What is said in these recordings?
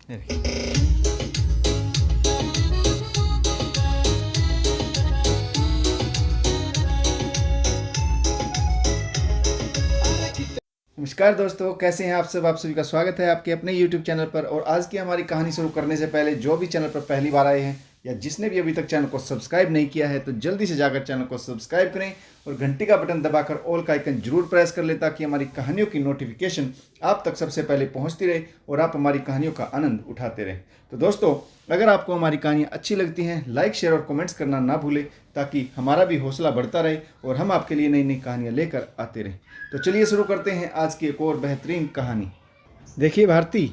नमस्कार दोस्तों, कैसे हैं आप सब। आप सभी का स्वागत है आपके अपने YouTube चैनल पर। और आज की हमारी कहानी शुरू करने से पहले जो भी चैनल पर पहली बार आए हैं या जिसने भी अभी तक चैनल को सब्सक्राइब नहीं किया है तो जल्दी से जाकर चैनल को सब्सक्राइब करें और घंटी का बटन दबाकर ऑल का आइकन जरूर प्रेस कर लें ताकि हमारी कहानियों की नोटिफिकेशन आप तक सबसे पहले पहुंचती रहे और आप हमारी कहानियों का आनंद उठाते रहें। तो दोस्तों, अगर आपको हमारी कहानियाँ अच्छी लगती हैं, लाइक शेयर और कमेंट्स करना ना भूलें ताकि हमारा भी हौसला बढ़ता रहे और हम आपके लिए नई नई कहानियाँ लेकर आते रहें। तो चलिए शुरू करते हैं आज की एक और बेहतरीन कहानी। देखिए भारती,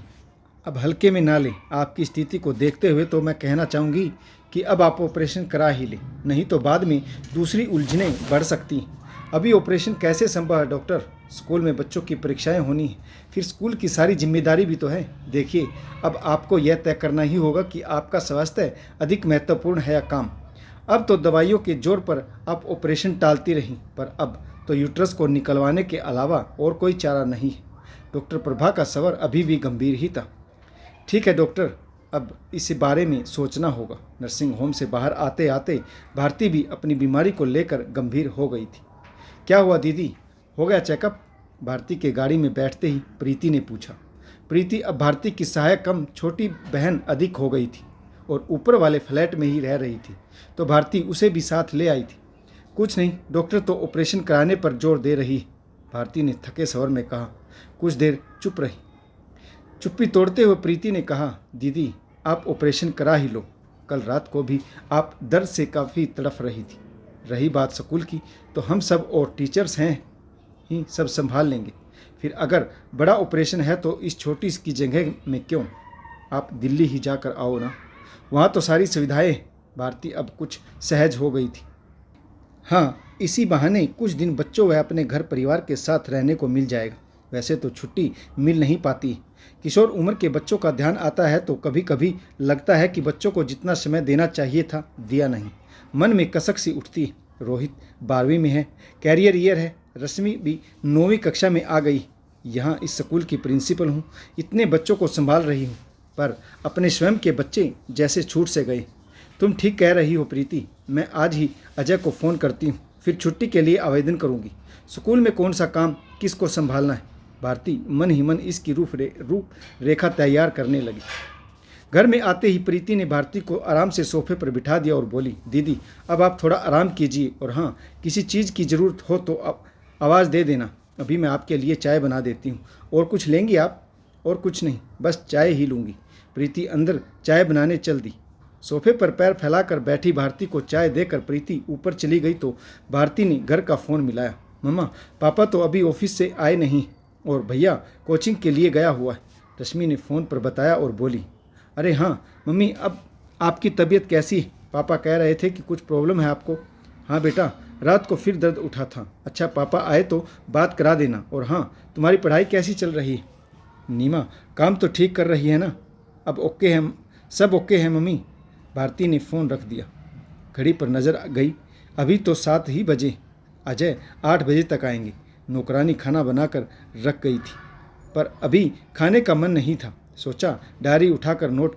अब हल्के में ना लें। आपकी स्थिति को देखते हुए तो मैं कहना चाहूँगी कि अब आप ऑपरेशन करा ही लें, नहीं तो बाद में दूसरी उलझनें बढ़ सकती हैं। अभी ऑपरेशन कैसे संभव है डॉक्टर? स्कूल में बच्चों की परीक्षाएं होनी हैं, फिर स्कूल की सारी जिम्मेदारी भी तो है। देखिए, अब आपको यह तय करना ही होगा कि आपका स्वास्थ्य अधिक महत्वपूर्ण है या काम। अब तो दवाइयों के जोर पर आप ऑपरेशन टालती रहीं, पर अब तो यूट्रस को निकलवाने के अलावा और कोई चारा नहीं है। डॉक्टर प्रभा का स्वर अभी भी गंभीर ही था। ठीक है डॉक्टर, अब इस बारे में सोचना होगा। नर्सिंग होम से बाहर आते आते भारती भी अपनी बीमारी को लेकर गंभीर हो गई थी। क्या हुआ दीदी, हो गया चेकअप? भारती के गाड़ी में बैठते ही प्रीति ने पूछा। प्रीति अब भारती की सहायक कम छोटी बहन अधिक हो गई थी और ऊपर वाले फ्लैट में ही रह रही थी, तो भारती उसे भी साथ ले आई थी। कुछ नहीं, डॉक्टर तो ऑपरेशन कराने पर जोर दे रही है, भारती ने थके स्वर में कहा। कुछ देर चुप रही। चुप्पी तोड़ते हुए प्रीति ने कहा, दीदी आप ऑपरेशन करा ही लो। कल रात को भी आप दर्द से काफ़ी तड़फ रही थी। रही बात स्कूल की, तो हम सब और टीचर्स हैं ही सब संभाल लेंगे। फिर अगर बड़ा ऑपरेशन है तो इस छोटी की जगह में क्यों, आप दिल्ली ही जाकर आओ ना, वहाँ तो सारी सुविधाएं। भारती अब कुछ सहज हो गई थी। हाँ, इसी बहाने कुछ दिन बच्चों व अपने घर परिवार के साथ रहने को मिल जाएगा। वैसे तो छुट्टी मिल नहीं पाती। किशोर उम्र के बच्चों का ध्यान आता है तो कभी कभी लगता है कि बच्चों को जितना समय देना चाहिए था दिया नहीं। मन में कसक सी उठती है। रोहित 12वीं में है, कैरियर ईयर है। रश्मि भी 9वीं कक्षा में आ गई। यहाँ इस स्कूल की प्रिंसिपल हूँ, इतने बच्चों को संभाल रही हूँ, पर अपने स्वयं के बच्चे जैसे छूट से गए। तुम ठीक कह रही हो प्रीति, मैं आज ही अजय को फ़ोन करती हूँ, फिर छुट्टी के लिए आवेदन करूँगी। स्कूल में कौन सा काम किसको संभालना है। भारती मन ही मन इसकी रूप रेखा तैयार करने लगी। घर में आते ही प्रीति ने भारती को आराम से सोफे पर बिठा दिया और बोली, दीदी अब आप थोड़ा आराम कीजिए और हाँ, किसी चीज़ की ज़रूरत हो तो आवाज़ दे देना, अभी मैं आपके लिए चाय बना देती हूँ। और कुछ लेंगी आप? और कुछ नहीं, बस चाय ही लूँगी। प्रीति अंदर चाय बनाने चल दी। सोफे पर पैर फैलाकर बैठी भारती को चाय देकर प्रीति ऊपर चली गई तो भारती ने घर का फ़ोन मिलाया। मम्मा, पापा तो अभी ऑफिस से आए नहीं और भैया कोचिंग के लिए गया हुआ है, रश्मि ने फ़ोन पर बताया और बोली। अरे हाँ मम्मी, अब आपकी तबीयत कैसी है? पापा कह रहे थे कि कुछ प्रॉब्लम है आपको। हाँ बेटा, रात को फिर दर्द उठा था। अच्छा, पापा आए तो बात करा देना। और हाँ, तुम्हारी पढ़ाई कैसी चल रही है? नीमा काम तो ठीक कर रही है ना? अब ओके है, सब ओके है मम्मी। भारती ने फ़ोन रख दिया। घड़ी पर नज़र गई, अभी तो 7 ही बजे। अजय 8 बजे तक आएंगे। नौकरानी खाना बनाकर रख गई थी, पर अभी खाने का मन नहीं था। सोचा डायरी उठाकर नोट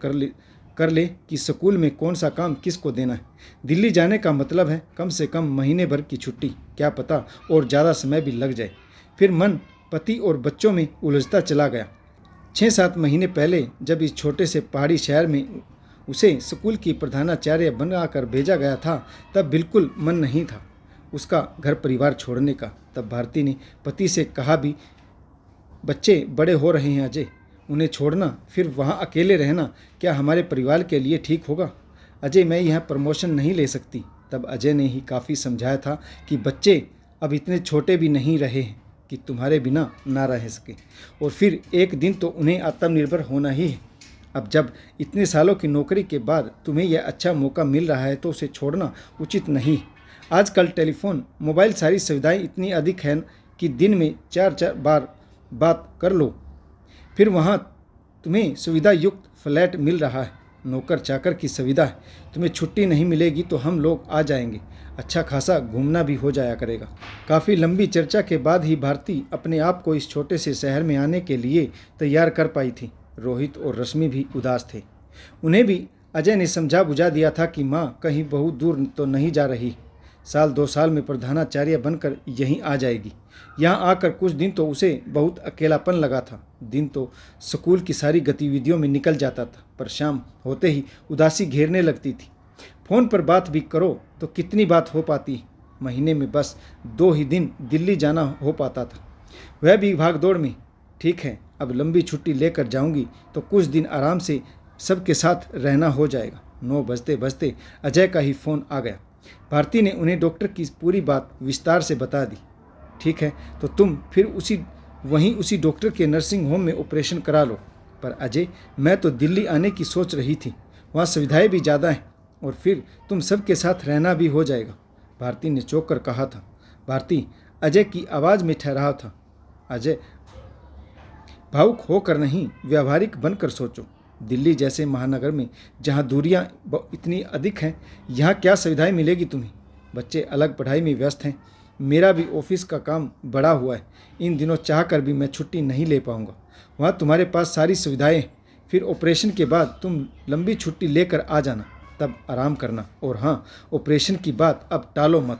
कर ले कि स्कूल में कौन सा काम किसको देना है। दिल्ली जाने का मतलब है कम से कम महीने भर की छुट्टी, क्या पता और ज़्यादा समय भी लग जाए। फिर मन पति और बच्चों में उलझता चला गया। 6-7 महीने पहले जब इस छोटे से पहाड़ी शहर में उसे स्कूल की प्रधानाचार्य बनाकर भेजा गया था, तब बिल्कुल मन नहीं था उसका घर परिवार छोड़ने का। तब भारती ने पति से कहा भी, बच्चे बड़े हो रहे हैं अजय, उन्हें छोड़ना फिर वहाँ अकेले रहना क्या हमारे परिवार के लिए ठीक होगा? अजय, मैं यहाँ प्रमोशन नहीं ले सकती। तब अजय ने ही काफ़ी समझाया था कि बच्चे अब इतने छोटे भी नहीं रहे हैं कि तुम्हारे बिना ना रह सके, और फिर एक दिन तो उन्हें आत्मनिर्भर होना ही है। अब जब इतने सालों की नौकरी के बाद तुम्हें यह अच्छा मौका मिल रहा है तो उसे छोड़ना उचित नहीं। आजकल टेलीफोन, मोबाइल, सारी सुविधाएं इतनी अधिक हैं कि दिन में 4-4 बार बात कर लो। फिर वहाँ तुम्हें सुविधा युक्त फ्लैट मिल रहा है, नौकर चाकर की सुविधा है। तुम्हें छुट्टी नहीं मिलेगी तो हम लोग आ जाएंगे, अच्छा खासा घूमना भी हो जाया करेगा। काफ़ी लंबी चर्चा के बाद ही भारती अपने आप को इस छोटे से शहर में आने के लिए तैयार कर पाई थी। रोहित और रश्मि भी उदास थे। उन्हें भी अजय ने समझा बुझा दिया था कि माँ कहीं बहुत दूर तो नहीं जा रही, 1-2 साल में प्रधानाचार्य बनकर यहीं आ जाएगी। यहाँ आकर कुछ दिन तो उसे बहुत अकेलापन लगा था। दिन तो स्कूल की सारी गतिविधियों में निकल जाता था, पर शाम होते ही उदासी घेरने लगती थी। फ़ोन पर बात भी करो तो कितनी बात हो पाती, महीने में बस 2 ही दिन दिल्ली जाना हो पाता था, वह भी भागदौड़ में। ठीक है, अब लंबी छुट्टी लेकर जाऊंगी तो कुछ दिन आराम से सबके साथ रहना हो जाएगा। 9 बजते बजते अजय का ही फ़ोन आ गया। भारती ने उन्हें डॉक्टर की पूरी बात विस्तार से बता दी। ठीक है, तो तुम फिर उसी डॉक्टर के नर्सिंग होम में ऑपरेशन करा लो। पर अजय, मैं तो दिल्ली आने की सोच रही थी, वहाँ सुविधाएं भी ज़्यादा हैं और फिर तुम सबके साथ रहना भी हो जाएगा, भारती ने चौंक कर कहा था। भारती अजय की आवाज़ में ठहराव था। अजय, भावुक होकर नहीं, व्यावहारिक बनकर सोचो। दिल्ली जैसे महानगर में जहाँ दूरियाँ इतनी अधिक हैं, यहाँ क्या सुविधाएं मिलेगी तुम्हें? बच्चे अलग पढ़ाई में व्यस्त हैं, मेरा भी ऑफिस का काम बढ़ा हुआ है, इन दिनों चाह कर भी मैं छुट्टी नहीं ले पाऊँगा। वहाँ तुम्हारे पास सारी सुविधाएं, फिर ऑपरेशन के बाद तुम लंबी छुट्टी लेकर आ जाना, तब आराम करना। और हाँ, ऑपरेशन की बात अब टालो मत,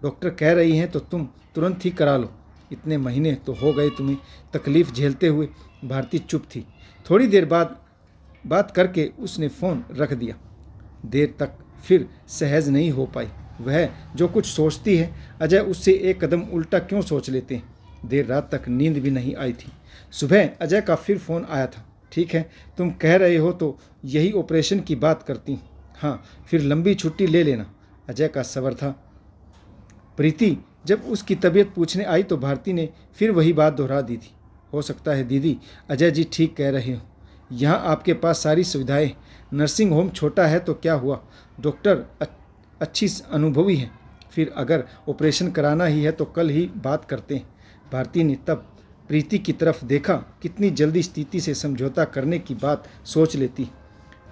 डॉक्टर कह रही हैं तो तुम तुरंत ही करा लो। इतने महीने तो हो गए तुम्हें तकलीफ़ झेलते हुए। भारती चुप थी। थोड़ी देर बाद बात करके उसने फ़ोन रख दिया। देर तक फिर सहज नहीं हो पाई। वह जो कुछ सोचती है, अजय उससे एक कदम उल्टा क्यों सोच लेते हैं। देर रात तक नींद भी नहीं आई थी। सुबह अजय का फिर फ़ोन आया था। ठीक है, तुम कह रहे हो तो यही ऑपरेशन की बात करती हूँ। हाँ, फिर लंबी छुट्टी ले लेना, अजय का सबर था। प्रीति जब उसकी तबीयत पूछने आई तो भारती ने फिर वही बात दोहरा दी थी। हो सकता है दीदी, अजय जी ठीक कह रहे हो, यहाँ आपके पास सारी सुविधाएं, नर्सिंग होम छोटा है तो क्या हुआ, डॉक्टर अच्छी अनुभवी हैं, फिर अगर ऑपरेशन कराना ही है तो कल ही बात करते हैं। भारती ने तब प्रीति की तरफ देखा। कितनी जल्दी स्थिति से समझौता करने की बात सोच लेती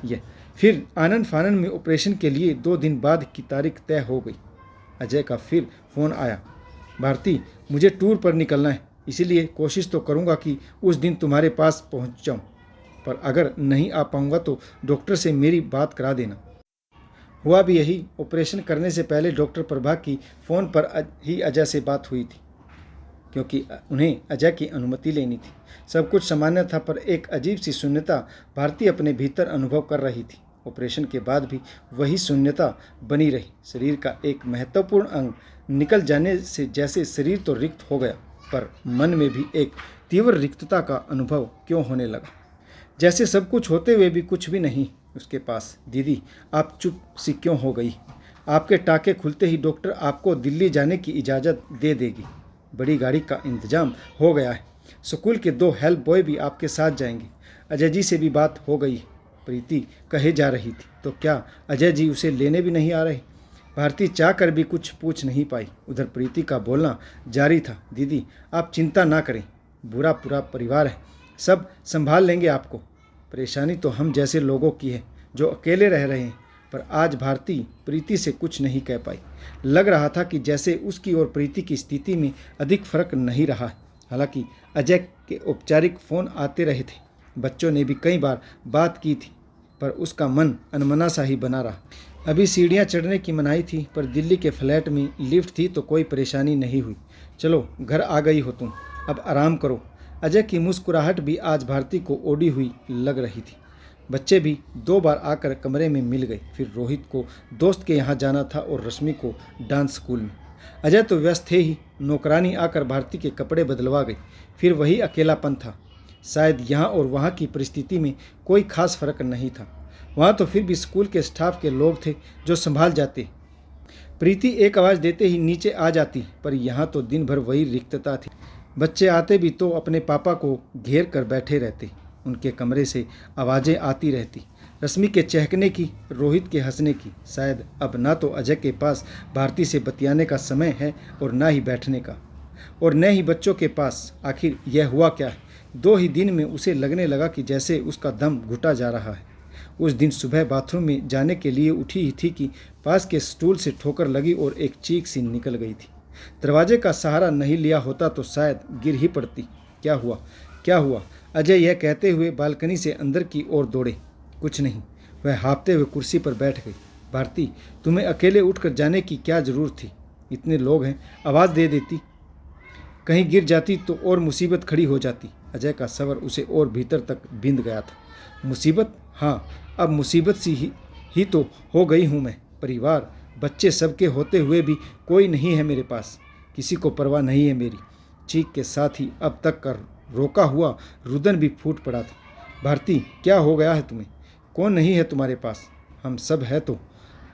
यह। फिर आनन फानन में ऑपरेशन के लिए 2 दिन बाद की तारीख तय हो गई। अजय का फिर फ़ोन आया। भारती, मुझे टूर पर निकलना है, इसीलिए कोशिश तो करूँगा कि उस दिन तुम्हारे पास पहुँच जाऊँ, पर अगर नहीं आ पाऊँगा तो डॉक्टर से मेरी बात करा देना। हुआ भी यही। ऑपरेशन करने से पहले डॉक्टर प्रभा की फ़ोन पर ही अजय से बात हुई थी, क्योंकि उन्हें अजय की अनुमति लेनी थी। सब कुछ सामान्य था, पर एक अजीब सी शून्यता भारती अपने भीतर अनुभव कर रही थी। ऑपरेशन के बाद भी वही शून्यता बनी रही। शरीर का एक महत्वपूर्ण अंग निकल जाने से जैसे शरीर तो रिक्त हो गया, पर मन में भी एक तीव्र रिक्तता का अनुभव क्यों होने लगा, जैसे सब कुछ होते हुए भी कुछ भी नहीं उसके पास। दीदी, आप चुप सी क्यों हो गई? आपके टाँके खुलते ही डॉक्टर आपको दिल्ली जाने की इजाज़त दे देगी। बड़ी गाड़ी का इंतजाम हो गया है, स्कूल के 2 हेल्प बॉय भी आपके साथ जाएंगे। अजय जी से भी बात हो गई, प्रीति कहे जा रही थी। तो क्या अजय जी उसे लेने भी नहीं आ रहे? भारती चाह कर भी कुछ पूछ नहीं पाई। उधर प्रीति का बोलना जारी था। दीदी, आप चिंता ना करें, पूरा परिवार है, सब संभाल लेंगे आपको। परेशानी तो हम जैसे लोगों की है जो अकेले रह रहे हैं। पर आज भारती प्रीति से कुछ नहीं कह पाई। लग रहा था कि जैसे उसकी और प्रीति की स्थिति में अधिक फर्क नहीं रहा। हालांकि अजय के औपचारिक फ़ोन आते रहे थे, बच्चों ने भी कई बार बात की थी, पर उसका मन अनमना सा ही बना रहा। अभी सीढ़ियाँ चढ़ने की मनाही थी, पर दिल्ली के फ्लैट में लिफ्ट थी तो कोई परेशानी नहीं हुई। चलो, घर आ गई हो तुम, अब आराम करो। अजय की मुस्कुराहट भी आज भारती को ओढ़ी हुई लग रही थी। बच्चे भी 2 बार आकर कमरे में मिल गए। फिर रोहित को दोस्त के यहाँ जाना था और रश्मि को डांस स्कूल में। अजय तो व्यस्त थे ही। नौकरानी आकर भारती के कपड़े बदलवा गई। फिर वही अकेलापन था। शायद यहाँ और वहाँ की परिस्थिति में कोई खास फर्क नहीं था। वहाँ तो फिर भी स्कूल के स्टाफ के लोग थे जो संभाल जाते। प्रीति एक आवाज़ देते ही नीचे आ जाती, पर यहाँ तो दिन भर वही रिक्तता थी। बच्चे आते भी तो अपने पापा को घेर कर बैठे रहते। उनके कमरे से आवाज़ें आती रहती, रश्मि के चहकने की, रोहित के हंसने की। शायद अब ना तो अजय के पास भारती से बतियाने का समय है और ना ही बैठने का, और न ही बच्चों के पास। आखिर यह हुआ क्या है? 2 ही दिन में उसे लगने लगा कि जैसे उसका दम घुटा जा रहा है। उस दिन सुबह बाथरूम में जाने के लिए उठी ही थी कि पास के स्टूल से ठोकर लगी और एक चीख सी निकल गई थी। दरवाजे का सहारा नहीं लिया होता तो शायद गिर ही पड़ती। क्या हुआ? अजय यह कहते हुए बालकनी से अंदर की ओर दौड़े। कुछ नहीं, वह हाँफते हुए कुर्सी पर बैठ गई। भारती, तुम्हें अकेले उठकर जाने की क्या ज़रूरत थी? इतने लोग हैं, आवाज़ दे देती। कहीं गिर जाती तो और मुसीबत खड़ी हो जाती। अजय का सवर उसे और भीतर तक बिंद गया था। मुसीबत? हाँ, अब मुसीबत सी ही तो हो गई हूँ मैं। परिवार, बच्चे सबके होते हुए भी कोई नहीं है मेरे पास। किसी को परवाह नहीं है मेरी। चीख के साथ ही अब तक का रोका हुआ रुदन भी फूट पड़ा था। भारती, क्या हो गया है तुम्हें? कौन नहीं है तुम्हारे पास? हम सब है तो,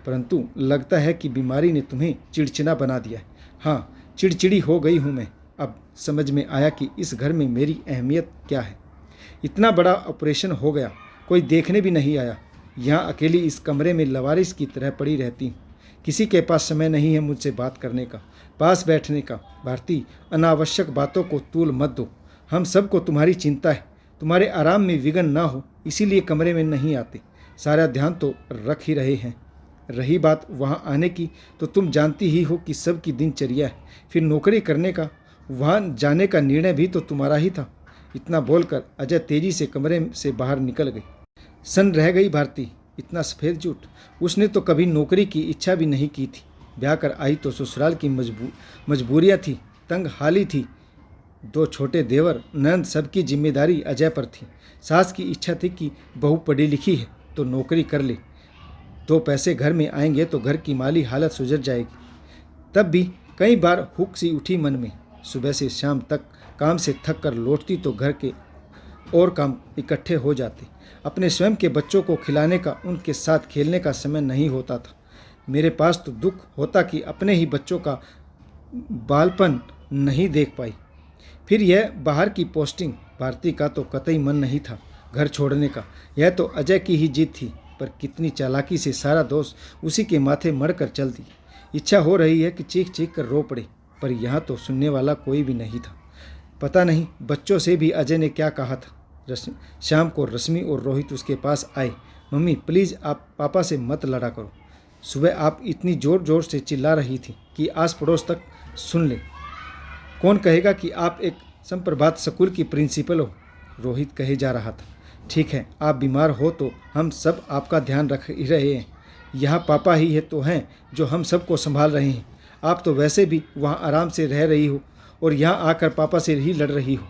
परंतु लगता है कि बीमारी ने तुम्हें चिड़चिड़ा बना दिया है। हाँ, चिड़चिड़ी हो गई हूँ मैं। अब समझ में आया कि इस घर में मेरी अहमियत क्या है। इतना बड़ा ऑपरेशन हो गया, कोई देखने भी नहीं आया। यहाँ अकेली इस कमरे में लवारिस की तरह पड़ी रहती हूँ। किसी के पास समय नहीं है मुझसे बात करने का, पास बैठने का। भारती, अनावश्यक बातों को तूल मत दो। हम सबको तुम्हारी चिंता है, तुम्हारे आराम में विघ्न ना हो, इसीलिए कमरे में नहीं आते। सारा ध्यान तो रख ही रहे हैं। रही बात वहाँ आने की, तो तुम जानती ही हो कि सबकी दिनचर्या है। फिर नौकरी करने का, वहाँ जाने का निर्णय भी तो तुम्हारा ही था। इतना बोलकर अजय तेजी से कमरे से बाहर निकल गई। सन रह गई भारती। इतना सफ़ेद झूठ। उसने तो कभी नौकरी की इच्छा भी नहीं की थी। ब्याह कर आई तो ससुराल की मजबूरियाँ थी, तंग हाली थी। 2 छोटे देवर, नंद, सबकी जिम्मेदारी अजय पर थी। सास की इच्छा थी कि बहू पढ़ी लिखी है तो नौकरी कर ले, 2 पैसे घर में आएंगे तो घर की माली हालत सुधर जाएगी। तब भी कई बार हुक सी उठी मन में। सुबह से शाम तक काम से थक कर लौटती तो घर के और काम इकट्ठे हो जाते। अपने स्वयं के बच्चों को खिलाने का, उनके साथ खेलने का समय नहीं होता था। मेरे पास तो दुख होता कि अपने ही बच्चों का बालपन नहीं देख पाई। फिर यह बाहर की पोस्टिंग, भारती का तो कतई मन नहीं था घर छोड़ने का। यह तो अजय की ही जीत थी, पर कितनी चालाकी से सारा दोष उसी के माथे मढ़कर चल दी। इच्छा हो रही है कि चीख चीख कर रो पड़े, पर यहाँ तो सुनने वाला कोई भी नहीं था। पता नहीं बच्चों से भी अजय ने क्या कहा था। शाम को रश्मि और रोहित उसके पास आए। मम्मी, प्लीज़ आप पापा से मत लड़ा करो। सुबह आप इतनी ज़ोर ज़ोर से चिल्ला रही थी कि आस पड़ोस तक सुन ले। कौन कहेगा कि आप एक संप्रभात स्कूल की प्रिंसिपल हो? रोहित कहे जा रहा था। ठीक है, आप बीमार हो तो हम सब आपका ध्यान रख ही रहे हैं। यहाँ पापा ही है तो हैं जो हम सबको संभाल रहे हैं। आप तो वैसे भी वहाँ आराम से रह रही हो और यहाँ आकर पापा से ही लड़ रही हो।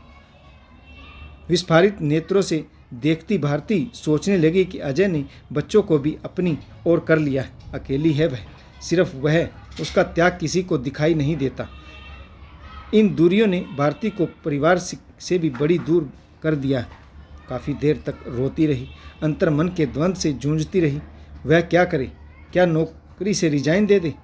विस्फारित नेत्रों से देखती भारती सोचने लगी कि अजय ने बच्चों को भी अपनी ओर कर लिया है। अकेली है वह, सिर्फ वह, उसका त्याग किसी को दिखाई नहीं देता। इन दूरियों ने भारती को परिवार से भी बड़ी दूर कर दिया है। काफ़ी देर तक रोती रही, अंतर्मन के द्वंद्व से जूझती रही। वह क्या करे? क्या नौकरी से रिजाइन दे दे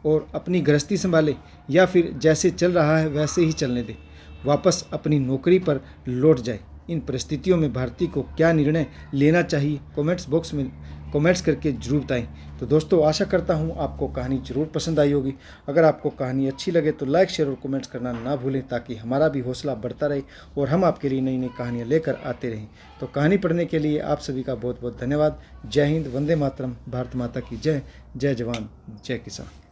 और अपनी गृहस्थी संभाले, या फिर जैसे चल रहा है वैसे ही चलने दे, वापस अपनी नौकरी पर लौट जाए? इन परिस्थितियों में भारती को क्या निर्णय लेना चाहिए? कमेंट्स बॉक्स में कमेंट्स करके जरूर बताएं। तो दोस्तों, आशा करता हूं आपको कहानी जरूर पसंद आई होगी। अगर आपको कहानी अच्छी लगे तो लाइक, शेयर और कमेंट्स करना ना भूलें, ताकि हमारा भी हौसला बढ़ता रहे और हम आपके लिए नई नई कहानियाँ लेकर आते रहें। तो कहानी पढ़ने के लिए आप सभी का बहुत बहुत धन्यवाद। जय हिंद, वंदे मातरम, भारत माता की जय। जय जवान, जय किसान।